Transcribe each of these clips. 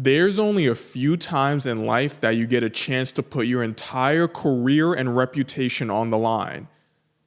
There's only a few times in life that you get a chance to put your entire career and reputation on the line.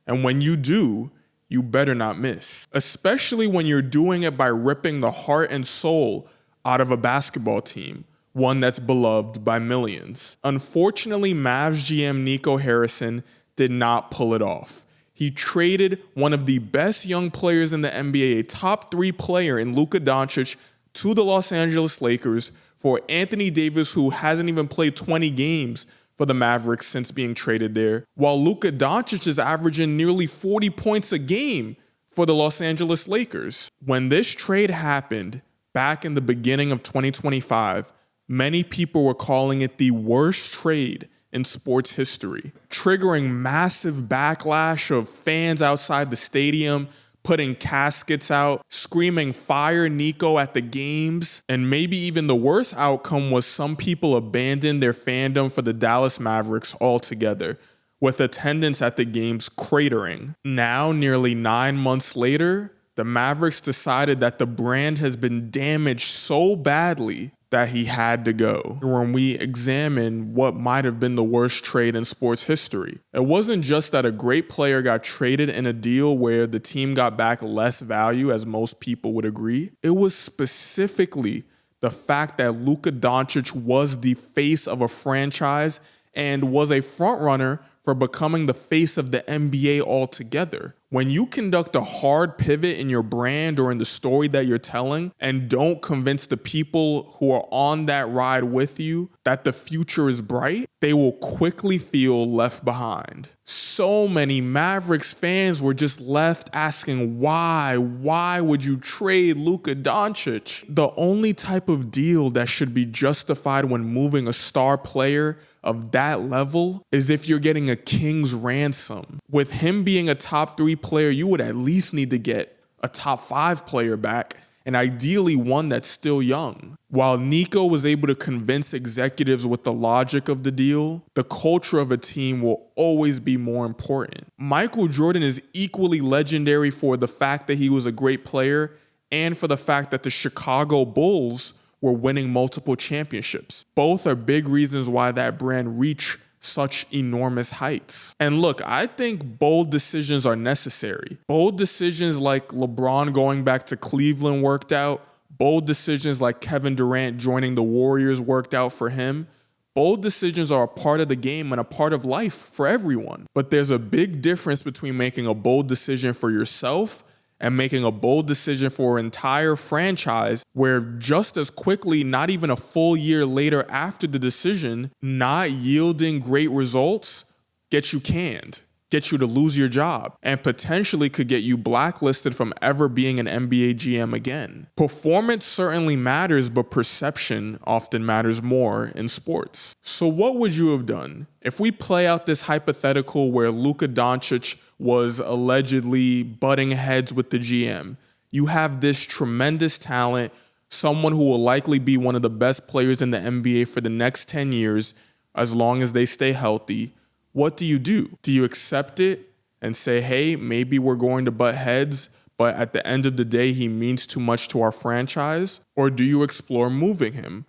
And when you do, you better not miss. Especially when you're doing it by ripping the heart and soul out of a basketball team, one that's beloved by millions. Unfortunately, Mavs GM Nico Harrison did not pull it off. He traded one of the best young players in the NBA, a top 3 player in Luka Doncic, to the Los Angeles Lakers for Anthony Davis, who hasn't even played 20 games for the Mavericks since being traded there, while Luka Doncic is averaging nearly 40 points a game for the Los Angeles Lakers. When this trade happened back in the beginning of 2025, many people were calling it the worst trade in sports history, triggering massive backlash of fans outside the stadium, putting caskets out, screaming "Fire Nico" at the games, and maybe even the worst outcome was some people abandoned their fandom for the Dallas Mavericks altogether, with attendance at the games cratering. Now, nearly 9 months later, the Mavericks decided that the brand has been damaged so badly that he had to go. When we examine what might have been the worst trade in sports history, it wasn't just that a great player got traded in a deal where the team got back less value, as most people would agree. It was specifically the fact that Luka Doncic was the face of a franchise and was a frontrunner for becoming the face of the NBA altogether. When you conduct a hard pivot in your brand or in the story that you're telling and don't convince the people who are on that ride with you that the future is bright, they will quickly feel left behind. So many Mavericks fans were just left asking why? Why would you trade Luka Doncic? The only type of deal that should be justified when moving a star player of that level is if you're getting a king's ransom. With him being a top 3 player, you would at least need to get a top 5 player back, and ideally one that's still young. While Nico was able to convince executives with the logic of the deal, the culture of a team will always be more important. Michael Jordan is equally legendary for the fact that he was a great player and for the fact that the Chicago Bulls were winning multiple championships. Both are big reasons why that brand reached such enormous heights. And look, I think bold decisions are necessary. Bold decisions like LeBron going back to Cleveland worked out. Bold decisions like Kevin Durant joining the Warriors worked out for him. Bold decisions are a part of the game and a part of life for everyone. But there's a big difference between making a bold decision for yourself and making a bold decision for an entire franchise where just as quickly, not even a full year later after the decision, not yielding great results gets you canned, gets you to lose your job, and potentially could get you blacklisted from ever being an NBA GM again. Performance certainly matters, but perception often matters more in sports. So what would you have done if we play out this hypothetical where Luka Doncic was allegedly butting heads with the GM? You have this tremendous talent, someone who will likely be one of the best players in the NBA for the next 10 years, as long as they stay healthy. What do? Do you accept it and say, hey, maybe we're going to butt heads, but at the end of the day, he means too much to our franchise? Or do you explore moving him?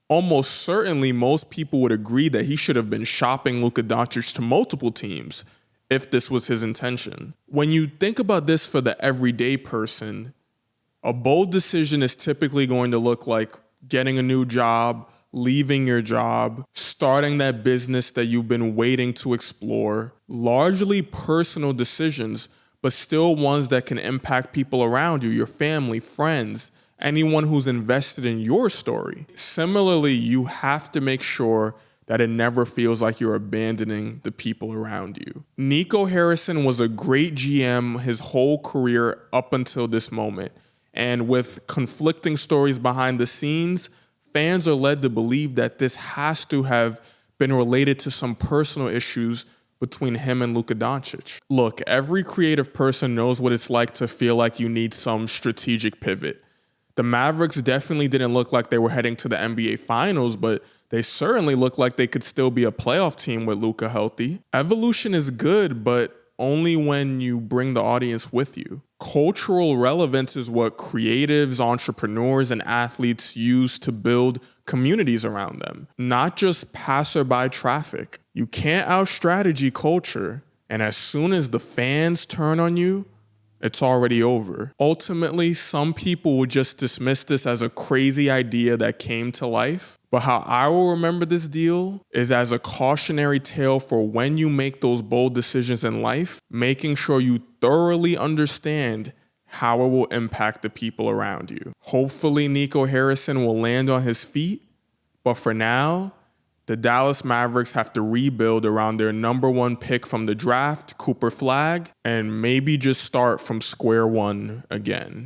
Almost certainly, most people would agree that he should have been shopping Luka Doncic to multiple teams if this was his intention. When you think about this for the everyday person, a bold decision is typically going to look like getting a new job, leaving your job, starting that business that you've been waiting to explore. Largely personal decisions, but still ones that can impact people around you, your family, friends, anyone who's invested in your story. Similarly, you have to make sure that it never feels like you're abandoning the people around you. Nico Harrison was a great GM his whole career up until this moment. And with conflicting stories behind the scenes, fans are led to believe that this has to have been related to some personal issues between him and Luka Doncic. Look, every creative person knows what it's like to feel like you need some strategic pivot. The Mavericks definitely didn't look like they were heading to the NBA Finals, but they certainly look like they could still be a playoff team with Luka healthy. Evolution is good, but only when you bring the audience with you. Cultural relevance is what creatives, entrepreneurs, and athletes use to build communities around them, not just passerby traffic. You can't out-strategy culture, and as soon as the fans turn on you, it's already over. Ultimately, some people will just dismiss this as a crazy idea that came to life. But how I will remember this deal is as a cautionary tale for when you make those bold decisions in life, making sure you thoroughly understand how it will impact the people around you. Hopefully, Nico Harrison will land on his feet. But for now, the Dallas Mavericks have to rebuild around their number 1 pick from the draft, Cooper Flagg, and maybe just start from square one again.